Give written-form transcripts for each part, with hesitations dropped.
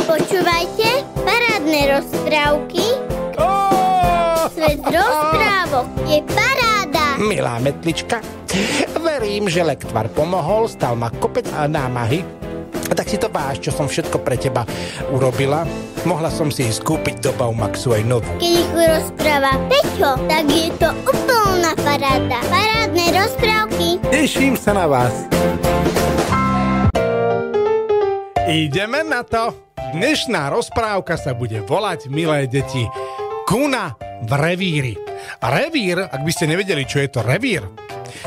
Počúvajte parádne rozprávky. Svet rozprávok je paráda. Milá Metlička, verím, že lektvar pomohol, stal ma kopec námahy. A tak si to váž, čo som všetko pre teba urobila. Mohla som si ísť kúpiť do Baumaxu aj novú. Keď ich rozpráva Peťo, tak je to úplná paráda. Parádne rozprávky. Teším sa na vás. Ideme na to. Dnešná rozprávka sa bude volať, milé deti, Kuna v revíri. A revír, ak by ste nevedeli, čo je to revír,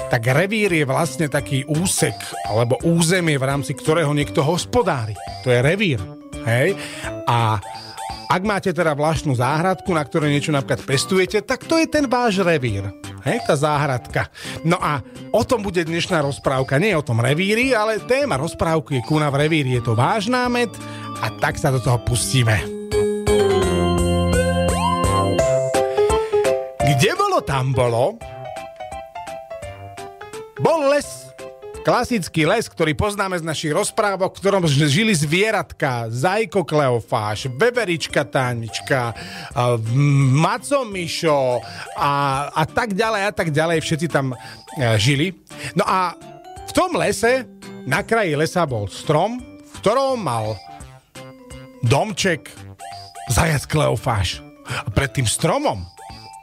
tak revír je vlastne taký úsek alebo územie, v rámci ktorého niekto hospodári. To je revír. Hej? A ak máte teda vlastnú záhradku, na ktorej niečo napríklad pestujete, tak to je ten váš revír. Hej, tá záhradka. No a o tom bude dnešná rozprávka. Nie o tom revíri, ale téma rozprávky je Kuna v revíri. Je to váš námet a tak sa do toho pustíme. Kde bolo, tam bolo. Bol les. Klasický les, ktorý poznáme z našich rozprávok, v ktorom žili zvieratka, Zajko Kleofáš, Veverička Tánička, Maco Mišo a tak ďalej, všetci tam žili. No a v tom lese, na kraji lesa bol strom, v ktorom mal domček Zajac Kleofáš. A pred tým stromom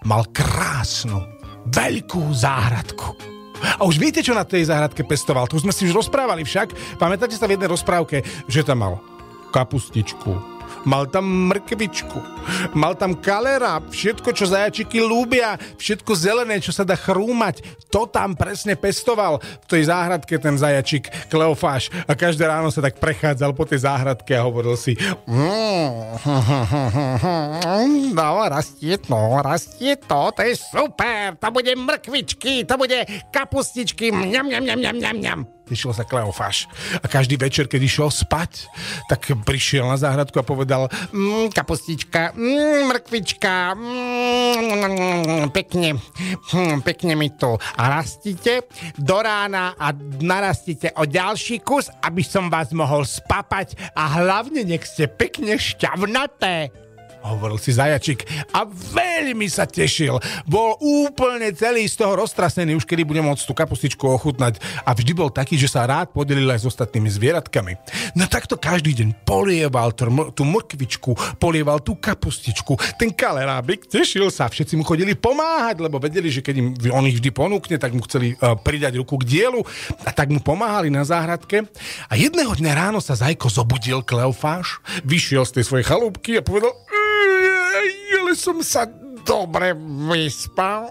mal krásnu, veľkú záhradku. A už viete, čo na tej záhradke pestoval? To už sme si už rozprávali však. Pamätáte sa v jednej rozprávke, že tam mal kapustičku, mal tam mrkvičku, mal tam kalerab, všetko, čo zajačiky ľúbia, všetko zelené, čo sa dá chrúmať, to tam presne pestoval v tej záhradke ten zajačik Kleofáš. A každé ráno sa tak prechádzal po tej záhradke a hovoril si no, rastie to je super, to bude mrkvičky, to bude kapustičky, mňam. Tešil sa Kleofáš. A každý večer, keď išiel spať, tak prišiel na záhradku a povedal kapustička, mrkvička, pekne mi to rastíte do rána a narastíte o ďalší kus, aby som vás mohol spapať a hlavne nech ste pekne šťavnaté. Hovoril si zajačik a veľmi sa tešil. Bol úplne celý z toho roztrasený, už kedy bude môcť tú kapustičku ochutnať. A vždy bol taký, že sa rád podelil aj s ostatnými zvieratkami. No takto každý deň polieval tú mrkvičku, polieval tú kapustičku, ten kalerábik, tešil sa. Všetci mu chodili pomáhať, lebo vedeli, že keď on ich vždy ponúkne, tak mu chceli pridať ruku k dielu a tak mu pomáhali na záhradke. A jedného dňa ráno sa Zajko zobudil, Kleofáš, vyšiel z tej svojej chalúbky a povedal: ale som sa dobre vyspal.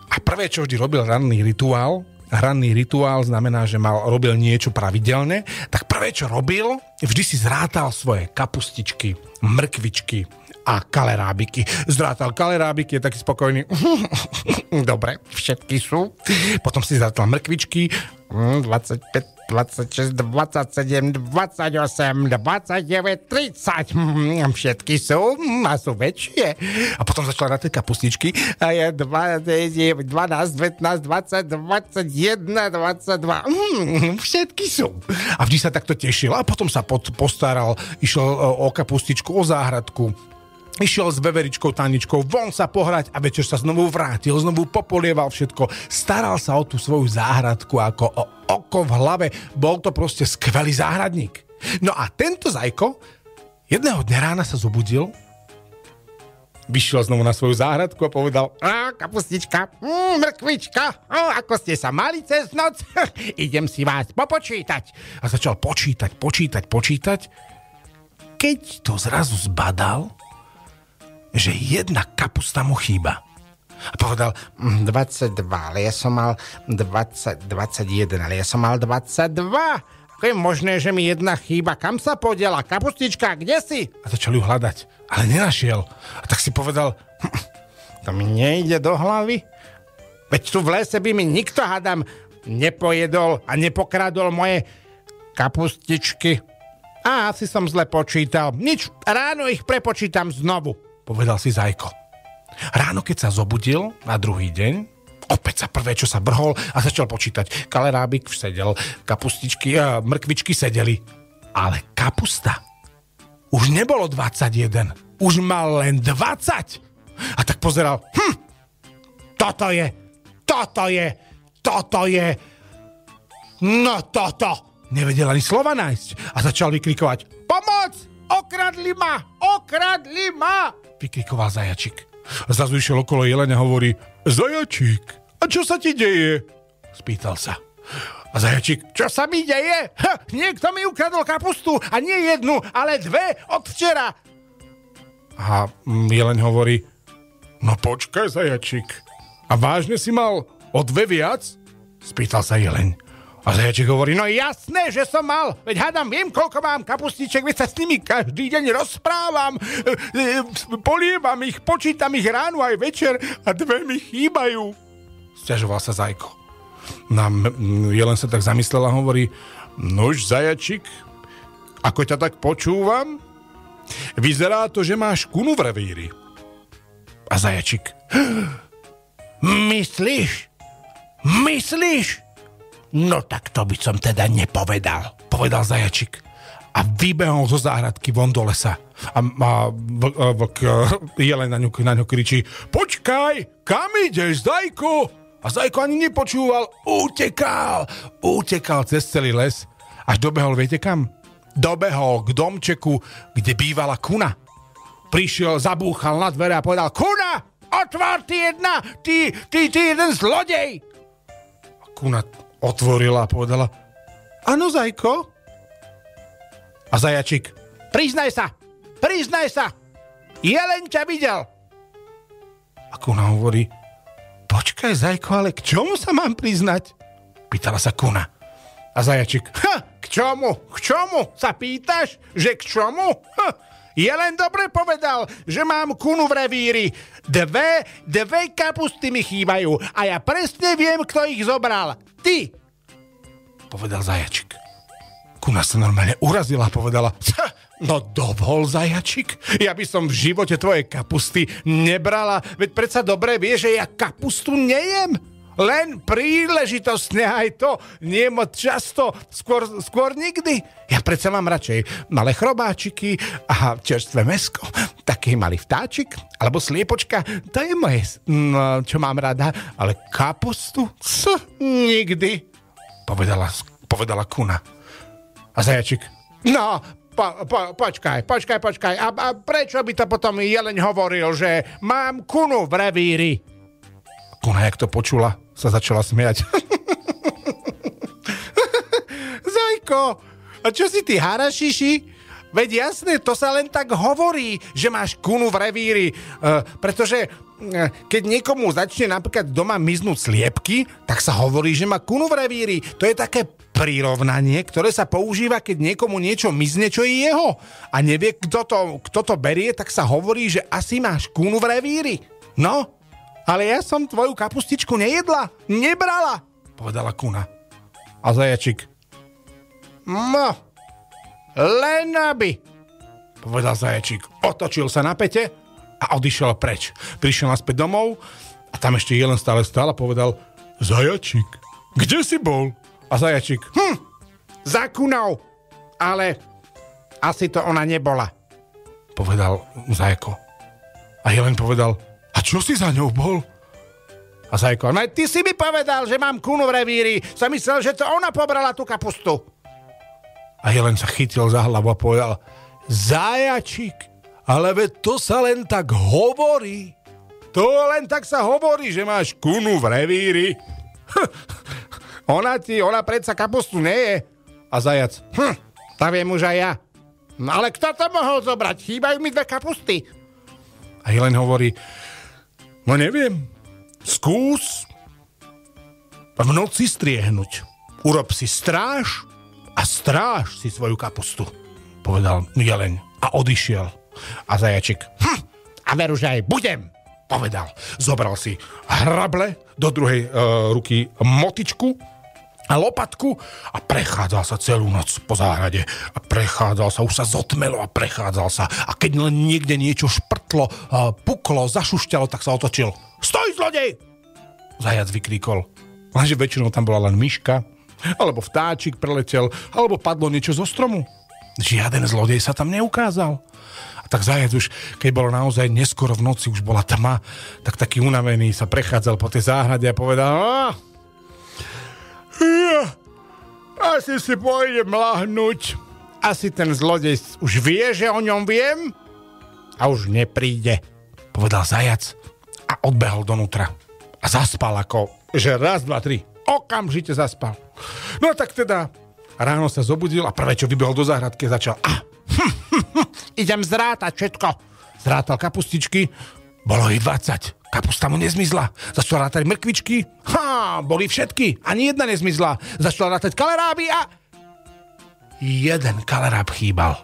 A prvé, čo vždy robil ranný rituál znamená, že robil niečo pravidelne, tak prvé, čo robil, vždy si zrátal svoje kapustičky, mrkvičky a kalerábiky. Zrátal kalerábiky, je taký spokojný. Dobre, všetky sú. Potom si zrátal mrkvičky, 25, 26, 27, 28, 29, 30. Všetky sú a sú väčšie. A potom začala rátať kapustičky a je 12, 19, 20, 21, 22. Všetky sú. A vždy sa takto tešil. A potom sa postaral, išiel o kapustičku, o záhradku. Išiel s Veveričkou Táničkou von sa pohrať a večer sa znovu vrátil, znovu popolieval všetko. Staral sa o tú svoju záhradku ako o oko v hlave. Bol to proste skvelý záhradník. No a tento Zajko jedného dňa rána sa zobudil, vyšiel znovu na svoju záhradku a povedal: kapustička, mrkvička, ako ste sa mali cez noc? Idem si vás popočítať. A začal počítať. Keď to zrazu zbadal, že jedna kapusta mu chýba. A povedal: 22, ale ja som mal 20, 21, ale ja som mal 22. Ako je možné, že mi jedna chýba? Kam sa podiela? Kapustička, kde si? A začal ju hľadať, ale nenašiel. A tak si povedal: to mi nejde do hlavy. Veď tu v lese by mi nikto, hádam, nepojedol a nepokradol moje kapustičky. A asi som zle počítal. Nič, ráno ich prepočítam znovu, povedal si Zajko. Ráno, keď sa zobudil na druhý deň, Opäť sa prvé, čo sa brhol a začal počítať. Kalerábik sedel, kapustičky a mrkvičky sedeli. Ale kapusta už nebolo 21. Už mal len 20. A tak pozeral. Toto je. No toto. Nevedel ani slova nájsť. A začal vykrikovať. Pomoc! Okradli ma! Vykrikoval zajačik. A zrazu išiel okolo jelene a hovorí. Zajačik, a čo sa ti deje? Spýtal sa. A zajačik, čo sa mi deje? Niekto mi ukradol kapustu a nie jednu, ale 2 od včera. A jeleň hovorí, no počkaj, zajačik. A vážne si mal o 2 viac? Spýtal sa jeleň. A zajačik hovorí, no jasné, že som mal. Veď hádam, viem, koľko mám kapustiček, veď sa s nimi každý deň rozprávam. Polievam ich, počítam ich ráno aj večer a 2 mi chýbajú. Sťažoval sa Zajko. Jelen sa tak zamyslel a hovorí, nož zajačik, ako ťa tak počúvam, vyzerá to, že máš kunu v revíri. A zajačik, myslíš? No tak to by som teda nepovedal, povedal zajačik. A vybehol zo záhradky von do lesa. A jelen na ňu kričí, počkaj, kam ideš, Zajko? A Zajko ani nepočúval, utekal cez celý les. Až dobehol, viete kam? Dobehol k domčeku, kde bývala kuna. Prišiel, zabúchal na dvere a povedal, kuna, otvor ty jedna, ty jeden zlodej. A kuna otvorila a povedala, áno, Zajko? A zajačik, priznaj sa, jeleň ťa videl. A kuna hovorí, počkaj, Zajko, ale k čomu sa mám priznať? Pýtala sa kuna. A zajačik, k čomu sa pýtaš, že k čomu? Jeleň dobre povedal, že mám kunu v revíri. 2 kapusty mi chýbajú a ja presne viem, kto ich zobral. Ty, povedal zajačik. Kuna sa normálne urazila a povedala, no dovol, zajačik, ja by som v živote tvoje kapusty nebrala, veď predsa dobre vie, že ja kapustu nejem. Len príležitostne, aj to nie moc často, skôr nikdy. Ja predsa mám radšej malé chrobáčiky a čerstvé mäsko, taký malý vtáčik, alebo sliepočka, to je moje, čo mám rada, ale kapustu? Nikdy, povedala kuna. A zajačik, no, počkaj. A prečo by to potom jeleň hovoril, že mám kunu v revíri? Kuna, jak to počula, sa začala smiať. Zajko, a čo si ty harašiši? Veď jasné, to sa len tak hovorí, že máš kunu v revíri. Pretože keď niekomu začne napríklad doma miznúť sliepky, tak sa hovorí, že má kunu v revíri. To je také prirovnanie, ktoré sa používa, keď niekomu niečo mizne, čo je jeho. A nevie, kto to berie, tak sa hovorí, že asi máš kunu v revíri. No, ale ja som tvoju kapustičku nebrala, povedala kuna. A zajačik, no, len aby, povedal zajačik. Otočil sa na päte a odišiel preč. Prišiel naspäť domov a tam ešte jelen stále stál a povedal, zajačik, kde si bol? A zajačik, za kunou, ale asi to ona nebola, povedal Zajko. A jelen povedal, a čo si za ňou bol? A Zajko, no ty si mi povedal, že mám kunu v revíri. Som myslel, že to ona pobrala tú kapustu. A jelen sa chytil za hlavu a povedal, zajačik, ale veď to sa len tak hovorí. To len tak sa hovorí, že máš kunu v revíri. Ona predsa kapustu neje. A zajac, to viem už aj ja. No ale kto to mohol zobrať? Chýbajú mi 2 kapusty. A jelen hovorí, no neviem, skús v noci striehnúť. Urob si stráž a stráž si svoju kapustu, povedal jeleň a odišiel. A zajačik, a veru, že aj budem, povedal. Zobral si hrable, do druhej ruky motičku a lopatku a prechádzal sa celú noc po záhrade. A prechádzal sa, už sa zotmelo a prechádzal sa. A keď len niekde niečo šprtlo, puklo, zašušťalo, tak sa otočil. Stoj, zlodej! Zajac vykríkol. Lenže väčšinou tam bola len myška, alebo vtáčik preletel, alebo padlo niečo zo stromu. Žiaden zlodej sa tam neukázal. A tak zajac už, keď bolo naozaj neskoro v noci, už bola tma, tak taký unavený sa prechádzal po tej záhrade a povedal: asi si pôjdem lahnúť. Asi ten zlodej už vie, že o ňom viem a už nepríde, povedal zajac a odbehol donútra. A zaspal ako, že raz, dva, tri. Okamžite zaspal. No tak teda ráno sa zobudil a prvé, čo vybehol do záhradky, začal: idem zrátať všetko. Zrátal kapustičky, bolo ich 20. Kapusta mu nezmizla. Začal rátať mrkvičky, boli všetky. Ani jedna nezmizla. Začal rátať kaleráby a jeden kaleráb chýbal.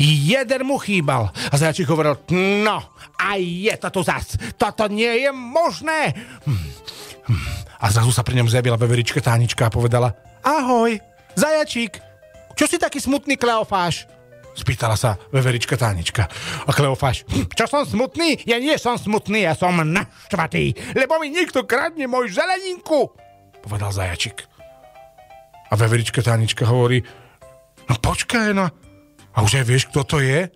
Jeden mu chýbal. A zajačík hovoril: no, aj je to tu zas. Toto nie je možné. A zrazu sa pri ňom zjavila veverička Tánička a povedala: ahoj, zajačík, čo si taký smutný, Kleofáš? Spýtala sa veverička Tánička. A Kleofáš: čo som smutný? Ja nie som smutný, ja som naštvatý, lebo mi niekto kradne moju zeleninku, povedal zajačík. A veverička Tánička hovorí: no počkaj, no. A už aj vieš, kto to je?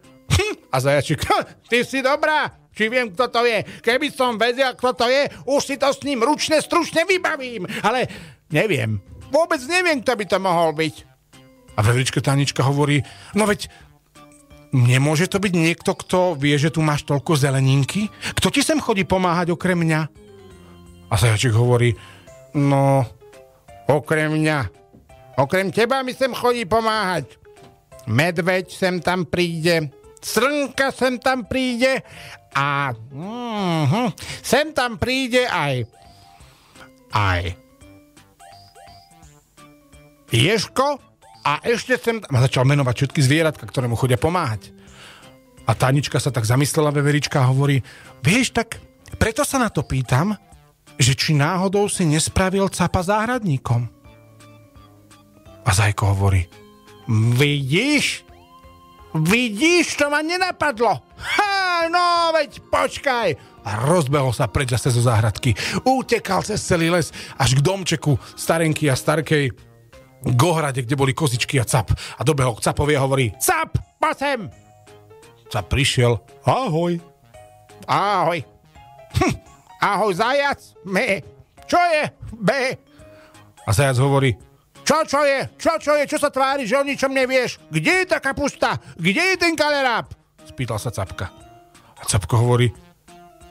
A zajačík: ty si dobrá, či viem, kto to je. Keby som vedel, kto to je, už si to s ním ručne, stručne vybavím. Ale neviem. Vôbec neviem, kto by to mohol byť. A veverička Tánička hovorí: no veď, nemôže to byť niekto, kto vie, že tu máš toľko zeleninky? Kto ti sem chodí pomáhať okrem mňa? A zajačík hovorí: no, okrem mňa. Okrem teba mi sem chodí pomáhať medveď sem tam príde, srnka sem tam príde a sem tam príde aj ježko a ešte sem tam... A začal menovať všetky zvieratka, ktoré mu chodia pomáhať. A Tánička sa tak zamyslela, veverička, a hovorí: vieš, tak preto sa na to pýtam, že či náhodou si nespravil capa záhradníkom. A Zajko hovorí: Vidíš, to ma nenapadlo. No veď počkaj. A rozbehol sa preč zase zo záhradky. Utekal cez celý les až k domčeku starenky a starkej, k ohrade, kde boli kozičky a cap. A dobehol k capovi a hovorí: Cap, poď sem. Cap prišiel: ahoj. Ahoj. Ahoj, zajac. Me. Čo je? B. A zajac hovorí: Čo je? Čo sa tvári, že o ničom nevieš? Kde je tá kapusta? Kde je ten kaleráb? Spýtal sa Capka. A Capko hovorí: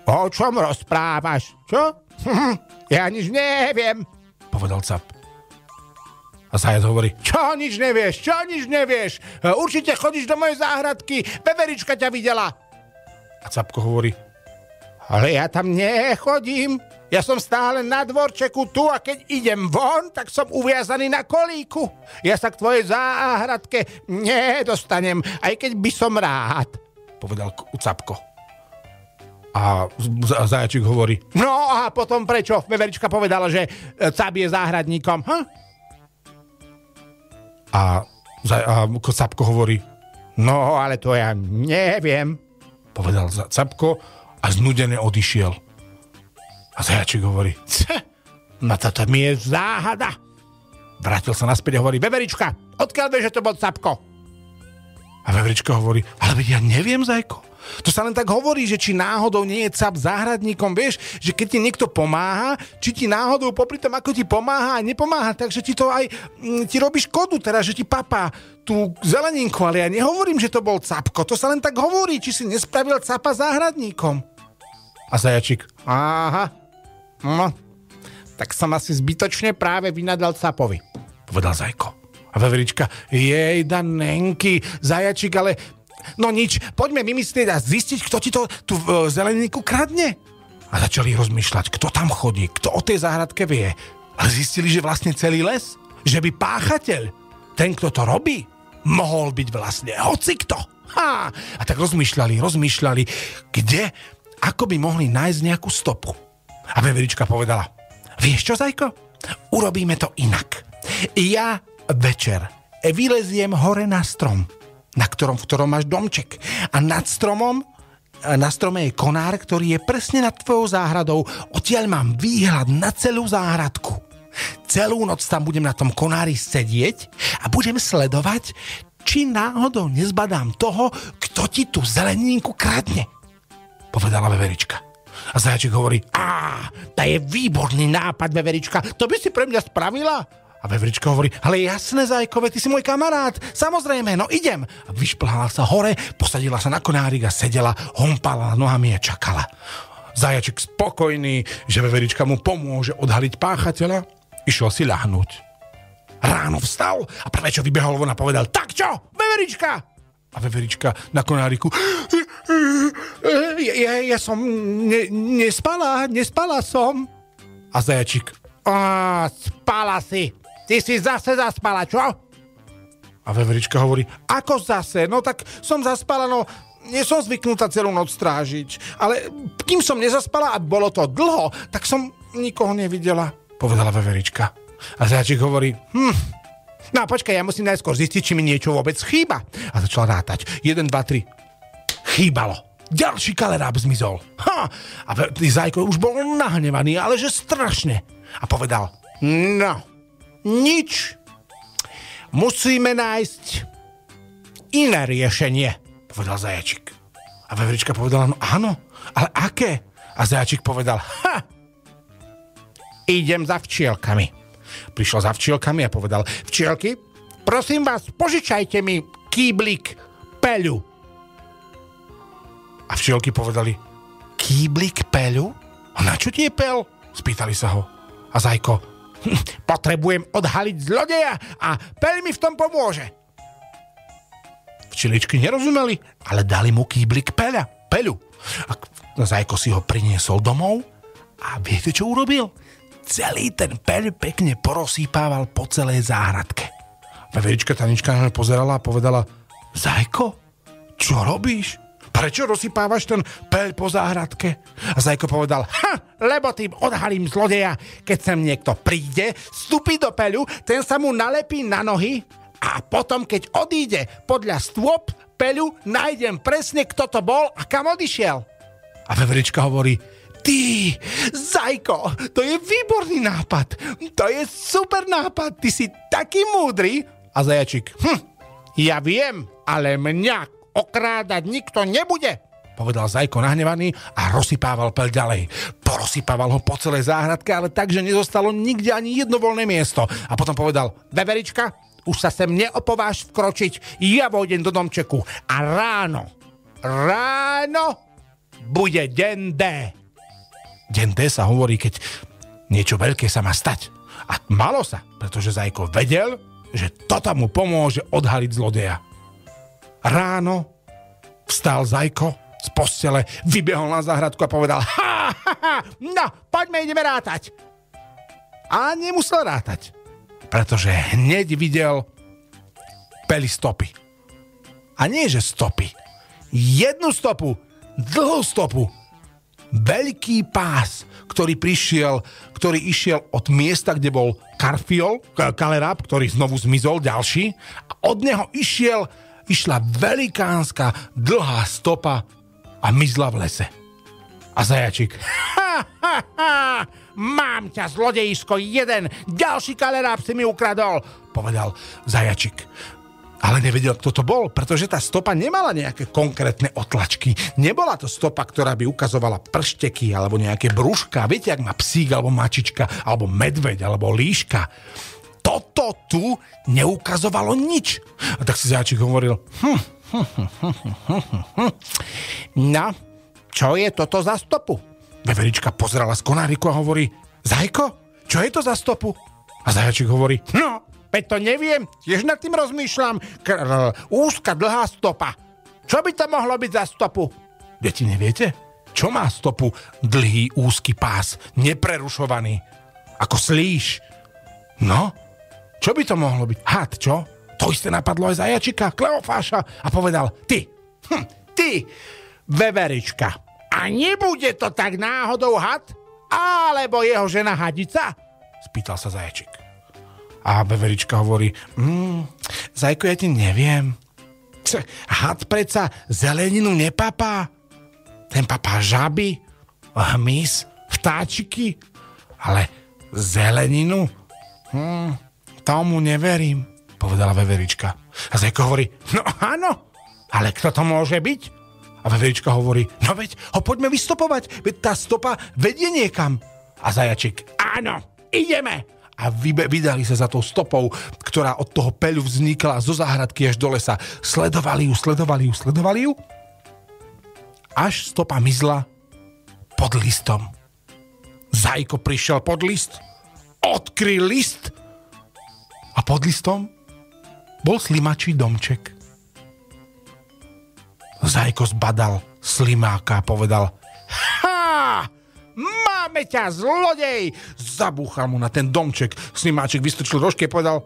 o čom rozprávaš? Čo? Ja nič neviem, povedal Cap. A zajac hovorí: Čo nič nevieš? Určite chodíš do mojej záhradky, veverička ťa videla. A Capko hovorí: ale ja tam nechodím. Ja som stále na dvorčeku tu a keď idem von, tak som uviazaný na kolíku. Ja sa k tvojej záhradke nedostanem, aj keď by som rád, povedal Capko. A zajačík hovorí: no a potom prečo? Veverička povedala, že Cap je záhradníkom. A Capko hovorí: no ale to ja neviem, povedal Capko a znudene odišiel. A zajačík hovorí: no toto mi je záhada. Vrátil sa naspäť a hovorí: veverička, odkiaľ vieš, že to bol Capko? A veverička hovorí: ale veď ja neviem, Zajko. To sa len tak hovorí, že či náhodou nie je Cap záhradníkom, vieš, že keď ti niekto pomáha, či ti náhodou popri tom, ako ti pomáha a nepomáha, takže ti to aj ti robí škodu, teda, že ti papá tú zeleninku, ale ja nehovorím, že to bol Capko. To sa len tak hovorí, či si nespravil Capa záhradníkom. A zajačík: aha, no, tak som asi zbytočne práve vynadal Capovi, povedal Zajko. A veverička: jej danenky, zajačík, ale no nič, poďme vymyslieť a zistiť, kto ti to tú zeleninku kradne. A začali rozmýšľať, kto tam chodí, kto o tej záhradke vie. A zistili, že vlastne celý les, že by páchateľ, ten, kto to robí, mohol byť vlastne hocikto. A tak rozmýšľali, kde, ako by mohli nájsť nejakú stopu. A veverička povedala: vieš čo, Zajko? Urobíme to inak. Ja večer vyleziem hore na strom, v ktorom máš domček. A nad stromom Na strome je konár, ktorý je presne nad tvojou záhradou. Odtiaľ mám výhľad na celú záhradku. Celú noc tam budem na tom konári sedieť a budem sledovať, či náhodou nezbadám toho, kto ti tú zeleninku kradne, povedala veverička. A zajačik hovorí, to je výborný nápad, veverička, to by si pre mňa spravila? A veverička hovorí, ale jasné, zajkové, ty si môj kamarát, samozrejme, no idem. A vyšplhala sa hore, posadila sa na konárik a sedela, hompala nohami a čakala. Zajačik spokojný, že veverička mu pomôže odhaliť páchateľa, išiel si ľahnúť. Ráno vstal a prvé, čo vybehol von a povedal, tak čo, veverička? A veverička na konáriku, ja som nespala som. A zajačik, spala si. Ty si zase zaspala, čo? A veverička hovorí, ako zase? No tak som zaspala, no nie som zvyknutá celú noc strážiť. Ale kým som nezaspala a bolo to dlho, tak som nikoho nevidela, povedala veverička. A zajačik hovorí, no počkaj, ja musím najskôr zistiť, či mi niečo vôbec chýba. A začal rátať. 1, 2, 3. Chýbalo. Ďalší kaleráb zmizol. A Zajko už bol nahnevaný, ale že strašne. A povedal, no, nič. Musíme nájsť iné riešenie, povedal zajačik. A veverička povedala, no áno, ale aké? A zajačik povedal, idem za včielkami. Prišiel za včielkami a povedal, včielky, prosím vás, požičajte mi kýblik peľu. A včielky povedali, kýblik peľu? A na čo ti je peľ? Spýtali sa ho. A Zajko, potrebujem odhaliť zlodeja a peľ mi v tom pomôže. Včeličky nerozumeli, ale dali mu kýblik peľu. A Zajko si ho priniesol domov a viete, čo urobil? Celý ten peľ pekne porozsýpával po celej záhradke. Veverička Tanička na mňa pozerala a povedala, Zajko, čo robíš? Prečo rozsypávaš ten peľ po záhradke? A Zajko povedal, lebo tým odhalím zlodeja. Keď sem niekto príde, vstúpi do peľu, ten sa mu nalepí na nohy a potom, keď odíde podľa stôp peľu, nájdem presne, kto to bol a kam odišiel. A veverička hovorí, ty, Zajko, to je výborný nápad. To je super nápad, ty si taký múdry. A zajačik, ja viem, ale mňa okrádať nikto nebude, povedal Zajko nahnevaný a rozsypával peľ ďalej. Porozsypával ho po celej záhradke, ale tak, že nezostalo nikde ani jedno voľné miesto. A potom povedal, veverička, už sa sem neopováš vkročiť, ja vojdem do domčeku a ráno bude deň D. Deň D sa hovorí, keď niečo veľké sa má stať. A malo sa, pretože Zajko vedel, že toto mu pomôže odhaliť zlodeja. Ráno vstal Zajko z postele, vybehol na záhradku a povedal, no, poďme, ideme rátať. A nemusel rátať, pretože hneď videl peľi stopy. A nie, že stopy. Jednu stopu, dlhú stopu. Veľký pás, ktorý išiel od miesta, kde bol kaleráb, ktorý znovu zmizol, ďalší. A od neho išla velikánska dlhá stopa a mizla v lese. A zajačik, mám ťa, zlodejisko, jeden, ďalší kaleráb si mi ukradol, povedal zajačik. Ale nevedel, kto to bol, pretože tá stopa nemala nejaké konkrétne otlačky. Nebola to stopa, ktorá by ukazovala pršteky alebo nejaké brúška. Viete, ak má psík alebo mačička, alebo medveď, alebo líška. Toto tu neukazovalo nič. A tak si zajačik hovoril, no, čo je toto za stopu? Veverička pozerala z konáriku a hovorí, Zajko, čo je to za stopu? A zajačik hovorí, no, veď to neviem, tiež nad tým rozmýšľam. Úzka, dlhá stopa. Čo by to mohlo byť za stopu? Deti, neviete? Čo má stopu dlhý, úzky pás, neprerušovaný? Ako slíš. No, čo by to mohlo byť? Had, čo? To isté napadlo aj zajačika, Kleofáša a povedal, ty, veverička, a nebude to tak náhodou had? Alebo jeho žena hadica? Spýtal sa zajačik. A veverička hovorí, Zajko, ja ti neviem. Had predsa zeleninu nepapá. ten papá žaby, hmyz, vtáčiky, ale zeleninu? Tomu neverím, povedala veverička. A Zajko hovorí, no áno, ale kto to môže byť? A veverička hovorí, no veď ho poďme vystopovať, veď tá stopa vedie niekam. A zajačik, áno, ideme. A vydali sa za tou stopou, ktorá od toho peľu vznikla zo záhradky až do lesa. Sledovali ju, až stopa mizla pod listom. Zajko prišiel pod list, odkryl list a pod listom bol slimačí domček. Zajko zbadal slimáka a povedal, ha! Máme ťa, zlodej! Zabúchal mu na ten domček. Slimáček vystrčil rožky a povedal,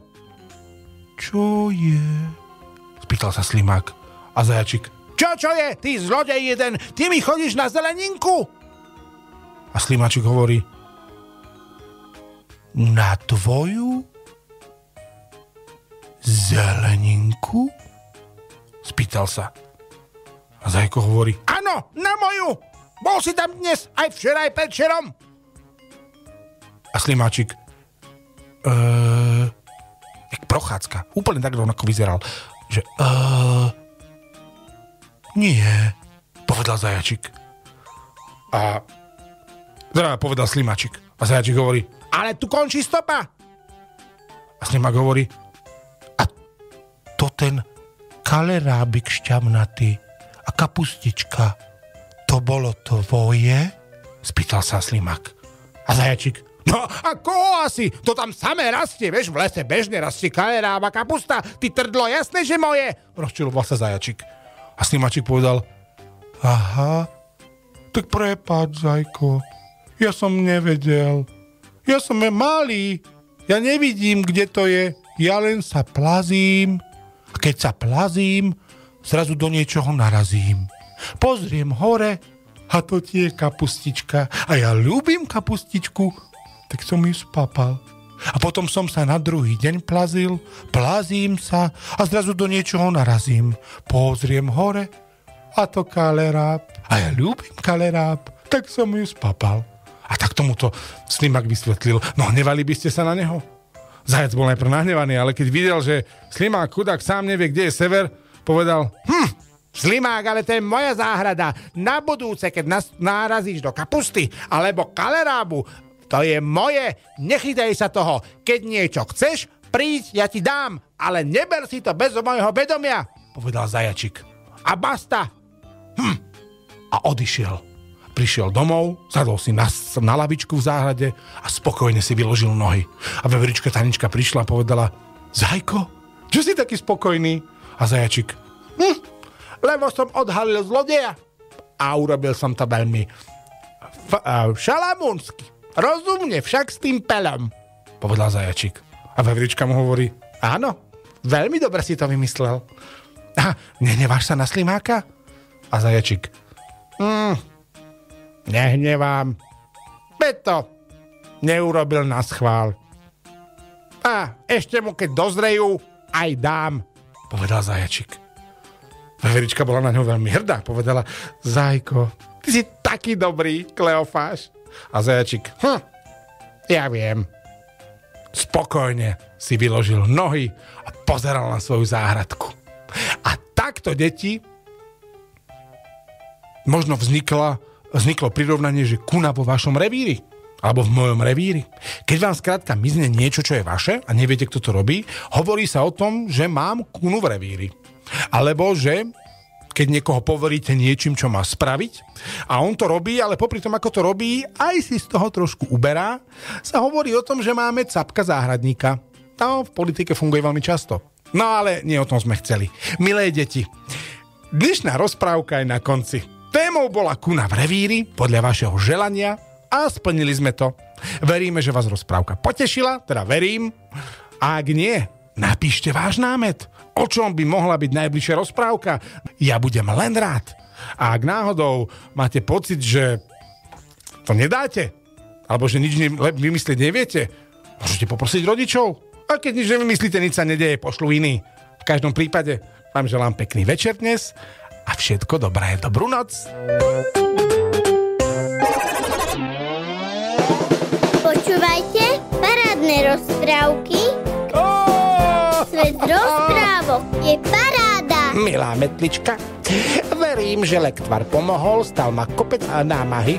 čo je? Spýtal sa slimák. A zajačik, čo je? Ty zlodej jeden, ty mi chodíš na zeleninku? A slimáčik hovorí, na tvoju zeleninku? Spýtal sa. A Zajko hovorí, áno, na moju! Bol si tam dnes, aj včera, aj predvčerom. A slimáčik, jak prochádzka, úplne tak rovnako vyzeral, že nie, povedal zajačik. A teda povedal slimáčik. A zajačik hovorí, ale tu končí stopa. A slimák hovorí, a to ten kalerábik šťavnatý a kapustička, to bolo tvoje? Spýtal sa slimák. A zajačik, no a koho asi? To tam samé rastie, vieš, v lese bežne rastie kalerába, kapusta, ty trdlo, jasné, že moje? Rozčiloval sa zajačik. A slimáčik povedal, aha, tak prepáč, Zajko, ja som nevedel. Ja som malý, ja nevidím, kde to je, ja len sa plazím. A keď sa plazím, zrazu do niečoho narazím. Pozriem hore a to tie je kapustička. A ja ľúbim kapustičku, tak som ju spapal. A potom som sa na druhý deň plazím sa a zrazu do niečoho narazím. Pozriem hore a to kaleráb. A ja ľúbim kaleráb, tak som ju spapal. A tak tomuto slimák vysvetlil. No hnevali by ste sa na neho? Zajac bol najprv nahnevaný, ale keď videl, že slimák chudák sám nevie, kde je sever, povedal, slimák, ale to je moja záhrada. Na budúce, keď nárazíš do kapusty alebo kalerábu, to je moje, nechytaj sa toho. Keď niečo chceš, príď, ja ti dám, ale neber si to bez mojho vedomia, povedal zajačik. A basta. A odišiel. Prišiel domov, sadol si na lavičku v záhrade a spokojne si vyložil nohy. A veverička Tanička prišla a povedala, Zajko, čo si taký spokojný? A zajačik, lebo som odhalil zlodeja. A urobil som to veľmi šalamúnsky. Rozumne, však s tým pelom, povedal zajačik. A veverička mu hovorí, áno, veľmi dobre si to vymyslel. A nehneváš sa na slimáka? A zajačik, nehnevám. Veď to neurobil na schvál. A ešte mu, keď dozrejú, aj dám, povedal zajačik. Veverička bola na ňo veľmi hrdá. Povedala, Zajko, ty si taký dobrý, Kleofáš. A zajačik, ja viem. Spokojne si vyložil nohy a pozeral na svoju záhradku. A takto, deti, možno vzniklo prirovnanie, že kuna vo vašom revíri, alebo v mojom revíri. Keď vám skrátka mizne niečo, čo je vaše a neviete, kto to robí, hovorí sa o tom, že mám kunu v revíri. Alebo že keď niekoho poveríte niečím, čo má spraviť a on to robí, ale popri tom, ako to robí, aj si z toho trošku uberá, sa hovorí o tom, že máme capka záhradníka. To v politike funguje veľmi často. No ale nie o tom sme chceli. Milé deti, dnešná rozprávka je na konci. Témou bola kuna v revíri, podľa vašeho želania, a splnili sme to. Veríme, že vás rozprávka potešila, teda verím. A ak nie, napíšte váš námet. O čom by mohla byť najbližšia rozprávka? Ja budem len rád. A ak náhodou máte pocit, že to nedáte, alebo že nič vymyslieť neviete, môžete poprosiť rodičov. A keď nič nevymyslíte, nič sa nedeje, pošlu iný. V každom prípade vám želám pekný večer dnes a všetko dobré. Dobrú noc. Počúvajte parádne rozprávky. Svet rozprávok je paráda. Milá Metlička, verím, že lektvar pomohol, stal ma kopec námahy.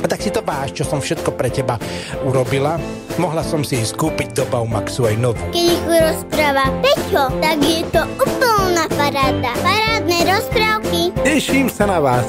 A tak si to váž, čo som všetko pre teba urobila. Mohla som si ísť kúpiť do Baumaxu aj novú. Keď ich rozpráva Peťo, tak je to úplná paráda. Parádne rozprávky. Teším sa na vás.